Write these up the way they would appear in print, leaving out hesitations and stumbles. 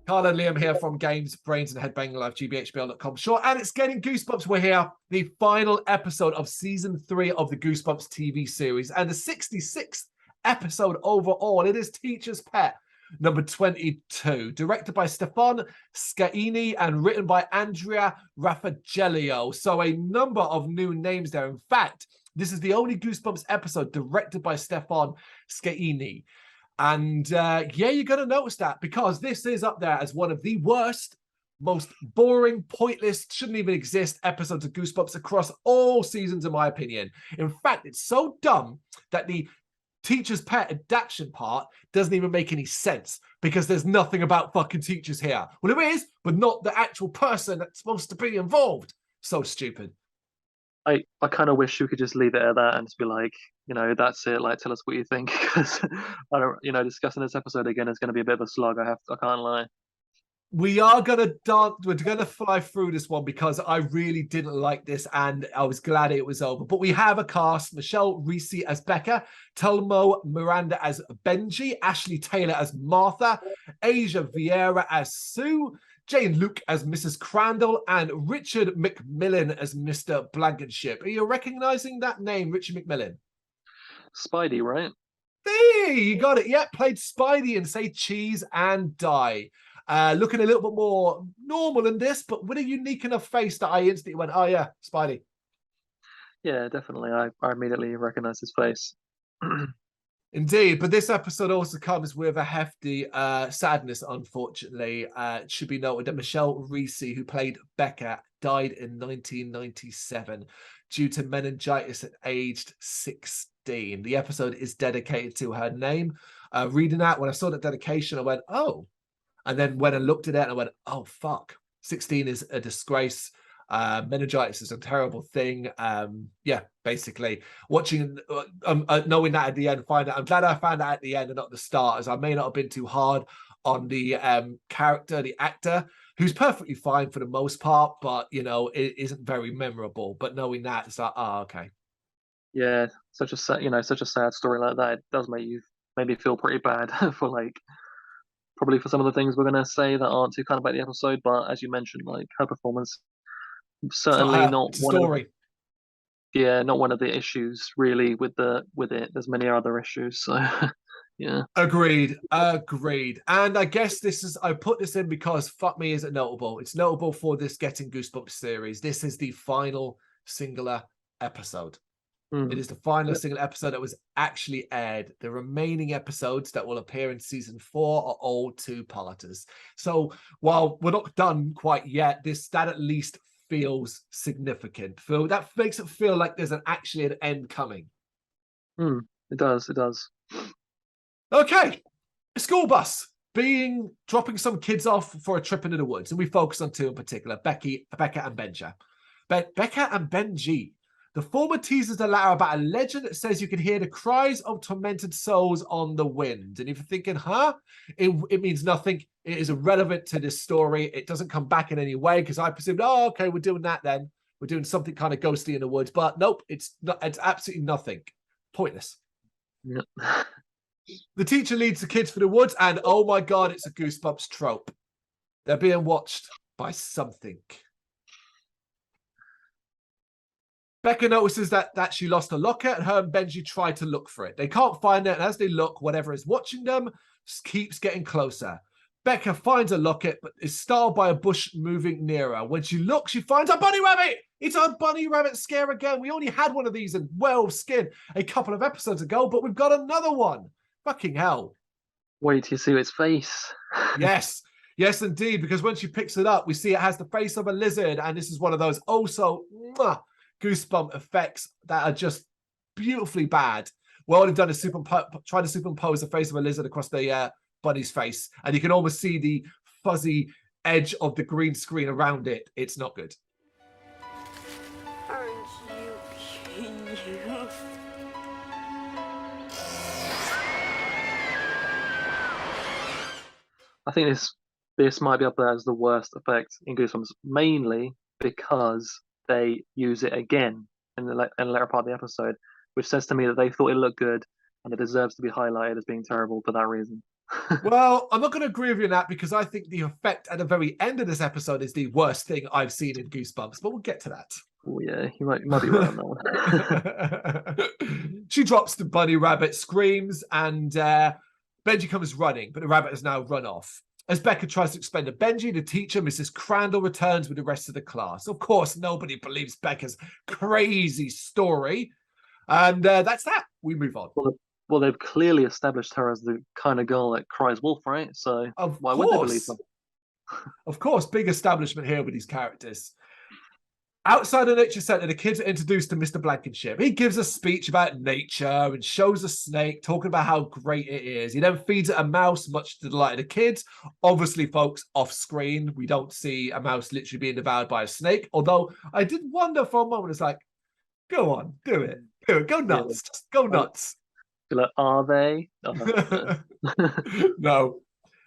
Carl and Liam here from Games, Brains and Head-Banging Life, gbhblofficial.com. Sure, and it's getting Goosebumps. We're here, the final episode of season 3 of the Goosebumps TV series, and the 66th episode overall. It is Teacher's Pet, number 22, directed by Stefan Scaini and written by Andrea Raffagelio. So a number of new names there. In fact, this is the only Goosebumps episode directed by Stefan Scaini. And yeah, you're going to notice that because this is up there as one of the worst, most boring, pointless, shouldn't even exist episodes of Goosebumps across all seasons, in my opinion. In fact, it's so dumb that the Teacher's Pet adaptation part doesn't even make any sense because there's nothing about fucking teachers here. Well, there is, but not the actual person that's supposed to be involved. So stupid. I kind of wish you could just leave it at that and just be like, that's it. Like, tell us what you think, because I don't, discussing this episode again is going to be a bit of a slog. I can't lie. We are gonna dance. We're gonna fly through this one because I really didn't like this, and I was glad it was over. But we have a cast: Michelle Reese as Becca, Telmo Miranda as Benji, Ashley Taylor as Martha, Asia Vieira as Sue, Jane Luke as Mrs. Crandall, and Richard McMillan as Mr. Blankenship. Are you recognizing that name, Richard McMillan? Spidey, right? Hey, you got it. Yeah, played Spidey in Say Cheese and Die. Looking a little bit more normal in this, but with a unique enough face that I instantly went, oh yeah, Spidey. Yeah, definitely. I immediately recognized his face. Indeed, but this episode also comes with a hefty sadness, unfortunately. It should be noted that Michelle Reese, who played Becca, died in 1997 due to meningitis at aged 16. The episode is dedicated to her name. Reading that, when I saw that dedication, I went, oh. And then when I looked at it, I went, oh, fuck. 16 is a disgrace. Meningitis is a terrible thing. Yeah, basically watching, knowing that at the end, I'm glad I found that at the end and not the start, as I may not have been too hard on the character, the actor, who's perfectly fine for the most part, but, it isn't very memorable. But knowing that, it's like, oh, okay. Yeah, such a sad story like that. It does make me feel pretty bad for probably for some of the things we're going to say that aren't too kind about the episode, but as you mentioned, like her performance, certainly not It's a story. Not one of the issues really with it. There's many other issues, so yeah. Agreed. And I guess I put this in because fuck me, is it notable? It's notable for this Getting Goosebumps series. This is the final singular episode. It is the final single episode that was actually aired. The remaining episodes that will appear in season 4 are all two-parters. So while we're not done quite yet, that at least feels significant. That makes it feel like there's actually an end coming. It does. Okay. A school bus dropping some kids off for a trip into the woods. And we focus on 2 in particular, Becca and Benja. Becca and Benji. The former teases the latter about a legend that says you can hear the cries of tormented souls on the wind. And if you're thinking, it means nothing. It is irrelevant to this story. It doesn't come back in any way because I presumed, oh, okay, we're doing that then. We're doing something kind of ghostly in the woods. But nope, it's absolutely nothing. Pointless. Yep. The teacher leads the kids for the woods and, oh my God, it's a Goosebumps trope. They're being watched by something. Becca notices that she lost a locket and her and Benji try to look for it. They can't find it, and as they look, whatever is watching them keeps getting closer. Becca finds a locket, but is startled by a bush moving nearer. When she looks, she finds a bunny rabbit! It's a bunny rabbit scare again. We only had one of these in Skin a couple of episodes ago, but we've got another one. Fucking hell. Wait till you see its face. Yes, indeed, because when she picks it up, we see it has the face of a lizard, and this is one of those Goosebump effects that are just beautifully bad. Well, they've done is try to superimpose the face of a lizard across the bunny's face, and you can almost see the fuzzy edge of the green screen around it. It's not good. Aren't you cute? I think this might be up there as the worst effect in Goosebumps, mainly because they use it again in the later part of the episode, which says to me that they thought it looked good and it deserves to be highlighted as being terrible for that reason. Well, I'm not going to agree with you on that because I think the effect at the very end of this episode is the worst thing I've seen in Goosebumps, but we'll get to that. Oh yeah, you might be right on that one. She drops the bunny rabbit, screams, and Benji comes running, but the rabbit has now run off. As Becca tries to explain to Benji, the teacher, Mrs. Crandall, returns with the rest of the class. Of course, nobody believes Becca's crazy story. And that's that. We move on. Well, they've clearly established her as the kind of girl that cries wolf, right? So why would they believe her? Of course, big establishment here with these characters. Outside the nature center, the kids are introduced to Mr. Blankenship. He gives a speech about nature and shows a snake, talking about how great it is. He then feeds it a mouse, much to the delight of the kids. Obviously, folks, off screen, we don't see a mouse literally being devoured by a snake. Although I did wonder for a moment, it's like, go on, do it. Go nuts. Just go nuts. You're like, are they? No.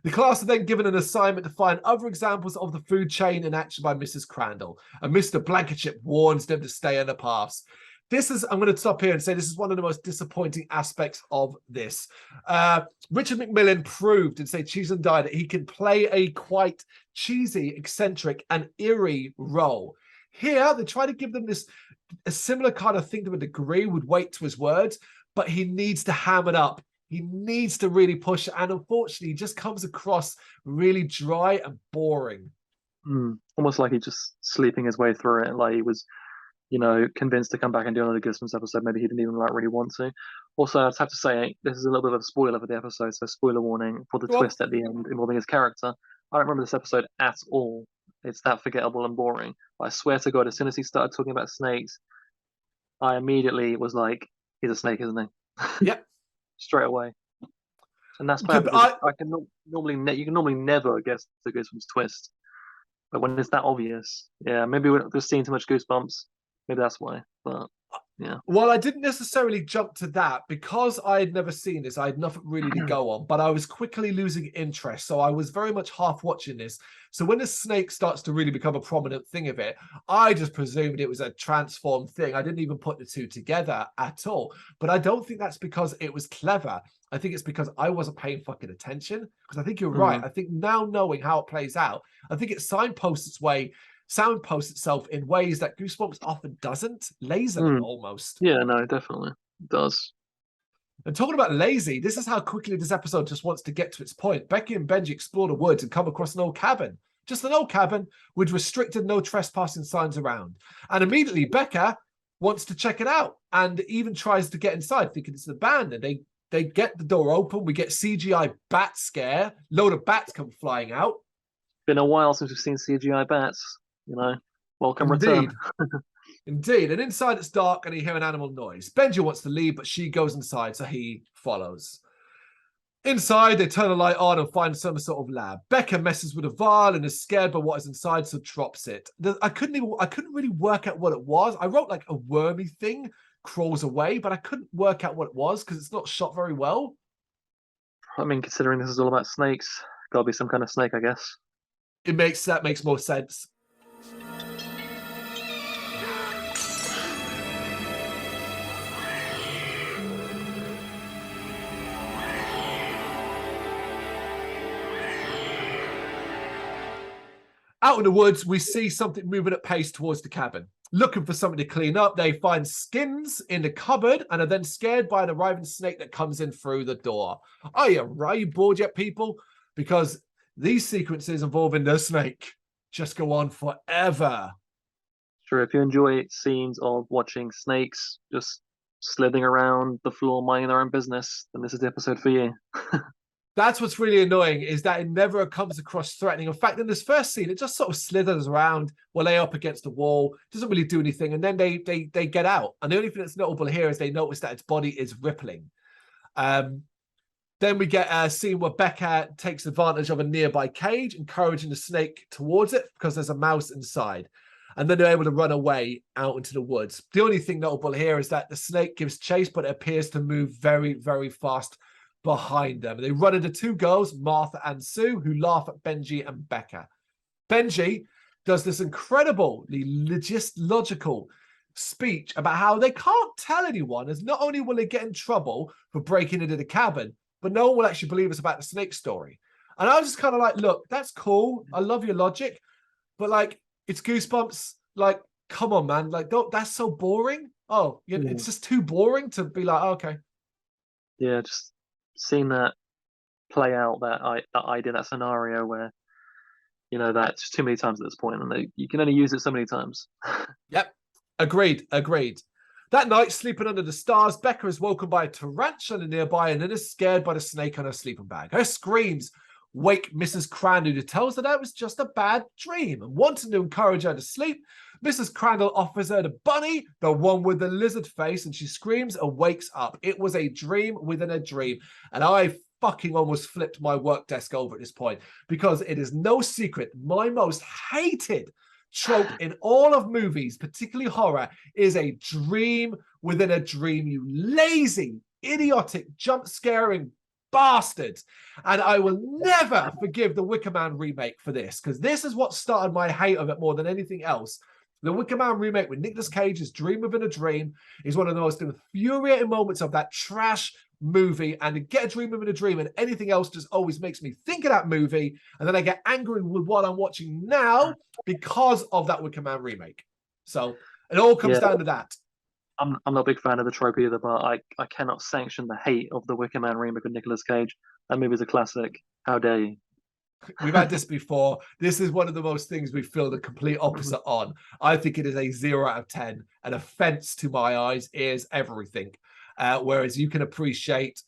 The class are then given an assignment to find other examples of the food chain in action by Mrs. Crandall. And Mr. Blankenship warns them to stay on the paths. I'm going to stop here and say this is one of the most disappointing aspects of this. Richard McMillan proved in, say, Cheese and Die that he can play a quite cheesy, eccentric, and eerie role. Here, they try to give them a similar kind of thing to a degree with weight to his words, but he needs to ham it up. He needs to really push it, and unfortunately, he just comes across really dry and boring. Almost like he's just sleeping his way through it. Like he was, convinced to come back and do another Goosebumps episode. Maybe he didn't even really want to. Also, I just have to say, this is a little bit of a spoiler for the episode, so spoiler warning for the twist at the end involving his character. I don't remember this episode at all. It's that forgettable and boring. But I swear to God, as soon as he started talking about snakes, I immediately was like, he's a snake, isn't he? Yep. Straight away. And that's bad because you can normally never guess the Goosebumps twist. But when it's that obvious, yeah, maybe we're just seeing too much Goosebumps. Maybe that's why. But yeah. Well, I didn't necessarily jump to that because I had never seen this. I had nothing really to go on, but I was quickly losing interest. So I was very much half watching this. So when the snake starts to really become a prominent thing of it, I just presumed it was a transformed thing. I didn't even put the two together at all. But I don't think that's because it was clever. I think it's because I wasn't paying fucking attention. Because I think you're right. I think now knowing how it plays out, I think it signposts itself in ways that Goosebumps often doesn't. Lazily, almost. Yeah, no, definitely. It does. And talking about lazy, this is how quickly this episode just wants to get to its point. Becky and Benji explore the woods and come across an old cabin. Just an old cabin with restricted no trespassing signs around. And immediately Becca wants to check it out and even tries to get inside, thinking it's abandoned. They get the door open. We get CGI bat scare. Load of bats come flying out. Been a while since we've seen CGI bats. Welcome return. Indeed. And inside it's dark and you hear an animal noise. Benji wants to leave, but she goes inside, so he follows. Inside, they turn the light on and find some sort of lab. Becca messes with a vial and is scared by what is inside, so drops it. I couldn't really work out what it was. I wrote like a wormy thing crawls away, but I couldn't work out what it was because it's not shot very well. I mean, considering this is all about snakes, gotta be some kind of snake, I guess. That makes more sense. Out in the woods, we see something moving at pace towards the cabin. Looking for something to clean up, they find skins in the cupboard and are then scared by an arriving snake that comes in through the door. Are you bored yet, people? Because these sequences involving the snake just go on forever. Sure, if you enjoy scenes of watching snakes just slithering around the floor minding their own business, then this is the episode for you. That's what's really annoying, is that it never comes across threatening. In fact, in this first scene, it just sort of slithers around while they're up against the wall, doesn't really do anything, and then they get out. And the only thing that's notable here is they notice that its body is rippling. Then we get a scene where Becca takes advantage of a nearby cage, encouraging the snake towards it because there's a mouse inside. And then they're able to run away out into the woods. The only thing notable here is that the snake gives chase, but it appears to move very, very fast behind them. They run into two girls, Martha and Sue, who laugh at Benji and Becca. Benji does this incredibly logical speech about how they can't tell anyone, as not only will they get in trouble for breaking into the cabin, but no one will actually believe us about the snake story. And I was just kind of like, look, that's cool. I love your logic, but like, it's Goosebumps. Like, come on, man. Like, don't, that's so boring. Oh, yeah, it's just too boring to be like, oh, okay. Yeah, just seeing that play out, that idea, that scenario where, you know, that's too many times at this point, and you can only use it so many times. Yep. Agreed. That night, sleeping under the stars, Becca is woken by a tarantula nearby and then is scared by the snake on her sleeping bag. Her screams wake Mrs. Crandall, who tells her that it was just a bad dream. And wanting to encourage her to sleep, Mrs. Crandall offers her the bunny, the one with the lizard face, and she screams and wakes up. It was a dream within a dream. And I fucking almost flipped my work desk over at this point, because it is no secret my most hated trope in all of movies, particularly horror, is a dream within a dream. You lazy, idiotic, jump-scaring bastards. And I will never forgive the Wicker Man remake for this, because this is what started my hate of it more than anything else. The Wicker Man remake with Nicolas Cage's Dream Within a Dream is one of the most infuriating moments of that trash movie. And to get a Dream Within a Dream and anything else just always makes me think of that movie. And then I get angry with what I'm watching now because of that Wicker Man remake. So it all comes down to that. I'm not a big fan of the trope either, but I cannot sanction the hate of the Wicker Man remake with Nicolas Cage. That movie's a classic. How dare you? We've had this before. This is one of the most things we feel the complete opposite on. I think it is a 0 out of 10, an offense to my eyes, ears, everything. Whereas you can appreciate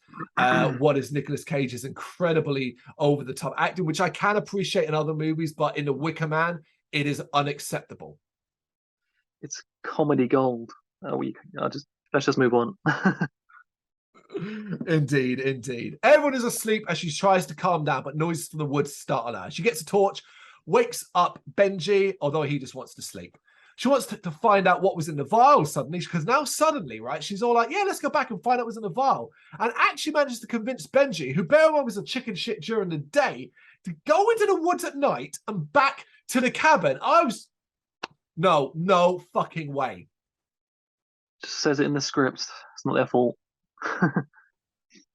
what is Nicolas Cage's incredibly over-the-top acting, which I can appreciate in other movies, but in The Wicker Man, it is unacceptable. It's comedy gold. Let's just move on. Indeed. Everyone is asleep as she tries to calm down, but noises from the woods startle her. She gets a torch, wakes up Benji, although he just wants to sleep. She wants to find out what was in the vial suddenly, because now suddenly, right, she's all like, yeah, let's go back and find out what's in the vial. And actually manages to convince Benji, who bear in mind was a chicken shit during the day, to go into the woods at night and back to the cabin. No fucking way. Just says it in the script. It's not their fault.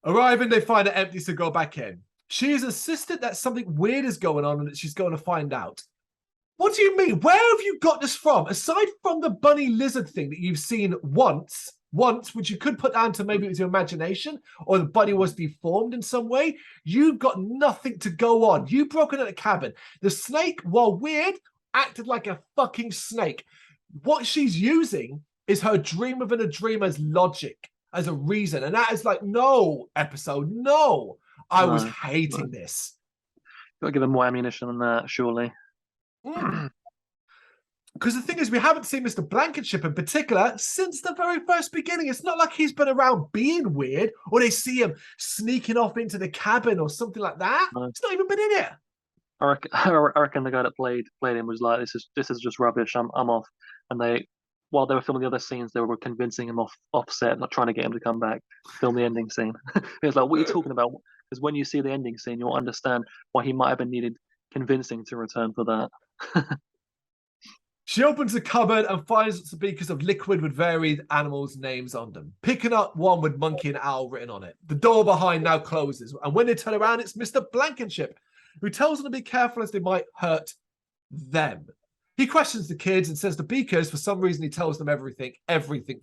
Arriving, they find it empty, so go back in. She is insistent that something weird is going on and that she's going to find out. What do you mean? Where have you got this from? Aside from the bunny lizard thing that you've seen once, which you could put down to maybe it was your imagination, or the bunny was deformed in some way, you've got nothing to go on. You broke into the cabin. The snake, while weird, acted like a fucking snake. What she's using is her dream within a dream as logic, as a reason. And that is like, no, episode, no. I was hating this. Got to give him more ammunition than that, surely. Because the thing is, we haven't seen Mr. Blankenship in particular since the very first beginning. It's not like he's been around being weird, or they see him sneaking off into the cabin or something like that. No. It's not even been in it. I reckon the guy that played him was like, this is just rubbish. I'm off. And while they were filming the other scenes, they were convincing him off set, not trying to get him to come back, film the ending scene. It's like, what are you talking about? Because when you see the ending scene, you'll understand why he might have been needed convincing to return for that. She opens the cupboard and finds some beakers of liquid with varied animals' names on them, picking up one with monkey and owl written on it. The door behind now closes, and when they turn around, it's Mr. Blankenship, who tells them to be careful as they might hurt them. He questions the kids and says the beakers, for some reason, he tells them everything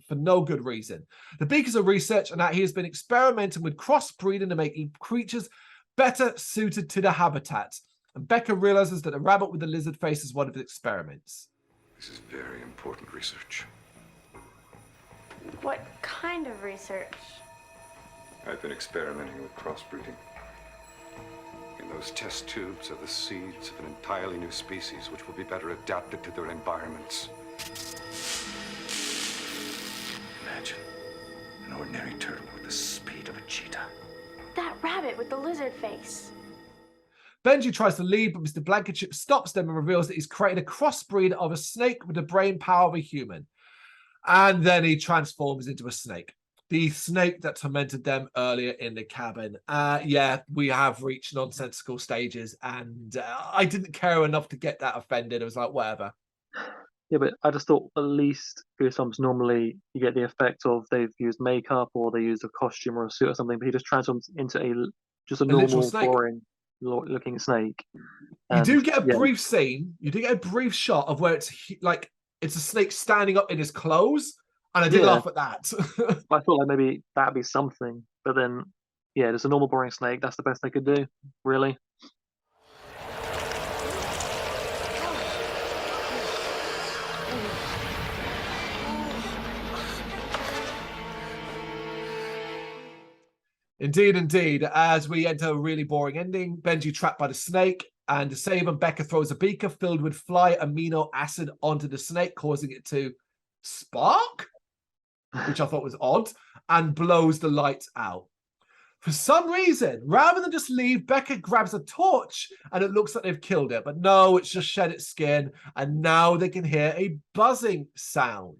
for no good reason. The beakers are research and that he has been experimenting with crossbreeding to make creatures better suited to the habitat. And Becca realizes that the rabbit with the lizard face is one of his experiments. This is very important research. What kind of research? I've been experimenting with crossbreeding. In those test tubes are the seeds of an entirely new species which will be better adapted to their environments. Imagine an ordinary turtle with the speed of a cheetah. That rabbit with the lizard face. Benji tries to leave, but Mr. Blankenship stops them and reveals that he's created a crossbreed of a snake with the brain power of a human. And then he transforms into a snake. The snake that tormented them earlier in the cabin. Yeah, we have reached nonsensical stages, and I didn't care enough to get that offended. I was like, whatever. Yeah, but I just thought at least Goosebumps normally you get the effect of they've used makeup or they used a costume or a suit or something, but he just transforms into just a A literal normal, snake. boring looking snake. You And do get a yeah, brief scene. You do get a brief shot of where like it's a snake standing up in his clothes, and I did yeah, laugh at that. I thought like maybe that'd be something, but then yeah, just a normal boring snake. That's the best they could do, really. Indeed, indeed. As we enter a really boring ending, Benji trapped by the snake, and to save him, Becca throws a beaker filled with fly amino acid onto the snake, causing it to spark, which I thought was odd, and blows the lights out. For some reason, rather than just leave, Becca grabs a torch and it looks like they've killed it. But no, it's just shed its skin, and now they can hear a buzzing sound.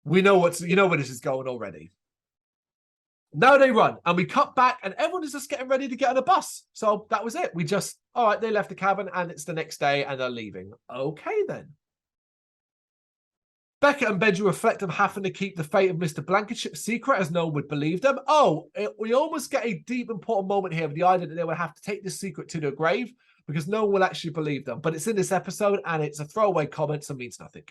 You know where this is going already. Now they run, and we cut back, and everyone is just getting ready to get on a bus. So that was it. All right, they left the cabin, and it's the next day, and they're leaving. Okay, then. Becca and Benji reflect on having to keep the fate of Mr. Blankenship secret, as no one would believe them. We almost get a deep, important moment here with the idea that they would have to take this secret to their grave, because no one will actually believe them. But it's in this episode, and it's a throwaway comment, so it means nothing.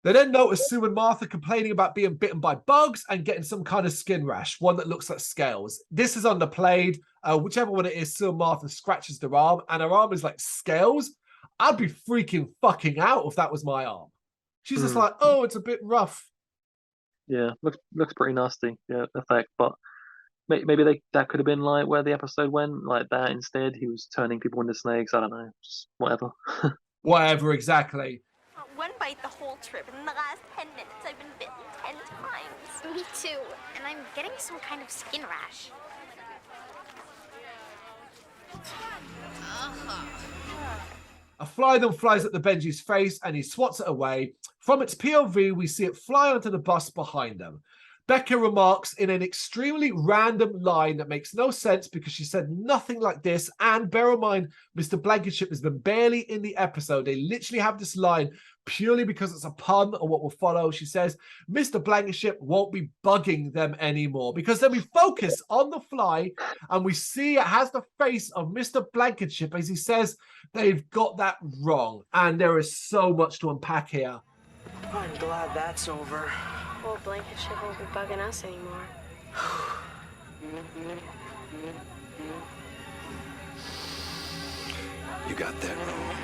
They then notice Sue and Martha complaining about being bitten by bugs and getting some kind of skin rash, one that looks like scales. This is underplayed. Whichever one it is, Sue and Martha scratches their arm, and her arm is like scales. I'd be freaking fucking out if that was my arm. She's just like, oh, it's a bit rough. Yeah, looks pretty nasty. Yeah, effect, but maybe that could have been like where the episode went, like that instead. He was turning people into snakes. I don't know, just whatever. Whatever, exactly. One bite the whole trip, and in the last 10 minutes, I've been bitten 10 times. Me too, and I'm getting some kind of skin rash. A fly then flies at the Benji's face, and he swats it away. From its POV, we see it fly onto the bus behind them. Becca remarks in an extremely random line that makes no sense because she said nothing like this. And bear in mind, Mr. Blankenship has been barely in the episode. They literally have this line purely because it's a pun on what will follow. She says, Mr. Blankenship won't be bugging them anymore, because then we focus on the fly and we see it has the face of Mr. Blankenship as he says they've got that wrong. And there is so much to unpack here. I'm glad that's over. Well, Blankenship won't be bugging us anymore. You got that wrong.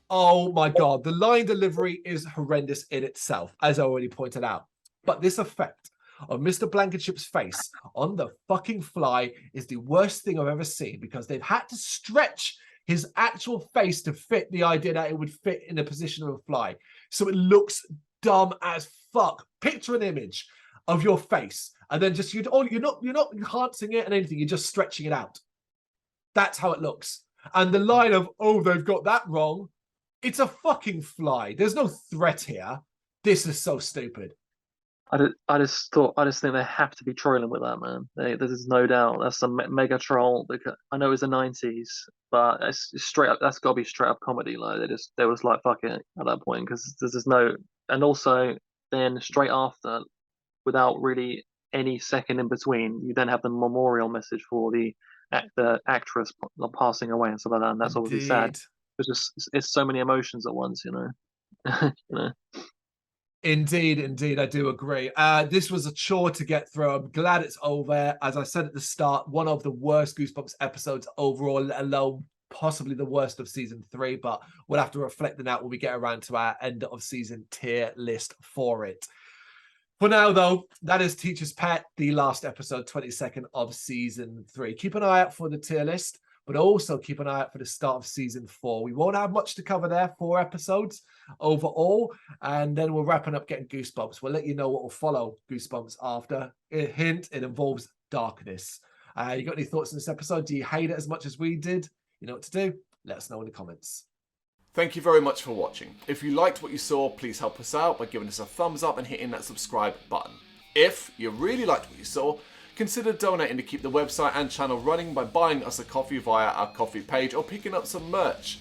Oh my God, the line delivery is horrendous in itself, as I already pointed out. But this effect of Mr. Blankenship's face on the fucking fly is the worst thing I've ever seen, because they've had to stretch his actual face to fit the idea that it would fit in the position of a fly. So it looks dumb as fuck. Picture an image of your face, and then just you're not enhancing it and anything, you're just stretching it out. That's how it looks. And the line of, oh, they've got that wrong. It's a fucking fly. There's no threat here. This is so stupid. I just think they have to be trolling with that, man. There's no doubt that's a mega troll. Because I know it was the 90s, but it's straight up. That's got to be straight up comedy. Like they was like fuck it at that point, because there's no. And also then straight after, without really any second in between, you then have the memorial message for the actress passing away and stuff like that, and that's obviously sad. It's so many emotions at once, you know. You know. Indeed, I do agree. This was a chore to get through. I'm glad it's over. As I said at the start, one of the worst Goosebumps episodes overall, let alone possibly the worst of season 3. But we'll have to reflect on that when we get around to our end of season tier list for it. For now, though, that is Teacher's Pet, the last episode, 22nd of season 3. Keep an eye out for the tier list, but also keep an eye out for the start of season 4. We won't have much to cover there, 4 episodes overall, and then we're wrapping up getting Goosebumps. We'll let you know what will follow Goosebumps after. A hint, it involves darkness. You got any thoughts on this episode? Do you hate it as much as we did? You know what to do? Let us know in the comments. Thank you very much for watching. If you liked what you saw, please help us out by giving us a thumbs up and hitting that subscribe button. If you really liked what you saw, consider donating to keep the website and channel running by buying us a coffee via our coffee page or picking up some merch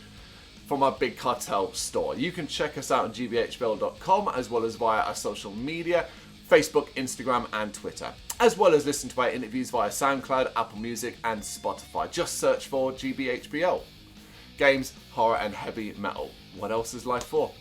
from our Big Cartel store. You can check us out on gbhbl.com as well as via our social media, Facebook, Instagram and Twitter, as well as listen to our interviews via SoundCloud, Apple Music and Spotify. Just search for GBHBL. Games, horror and heavy metal. What else is life for?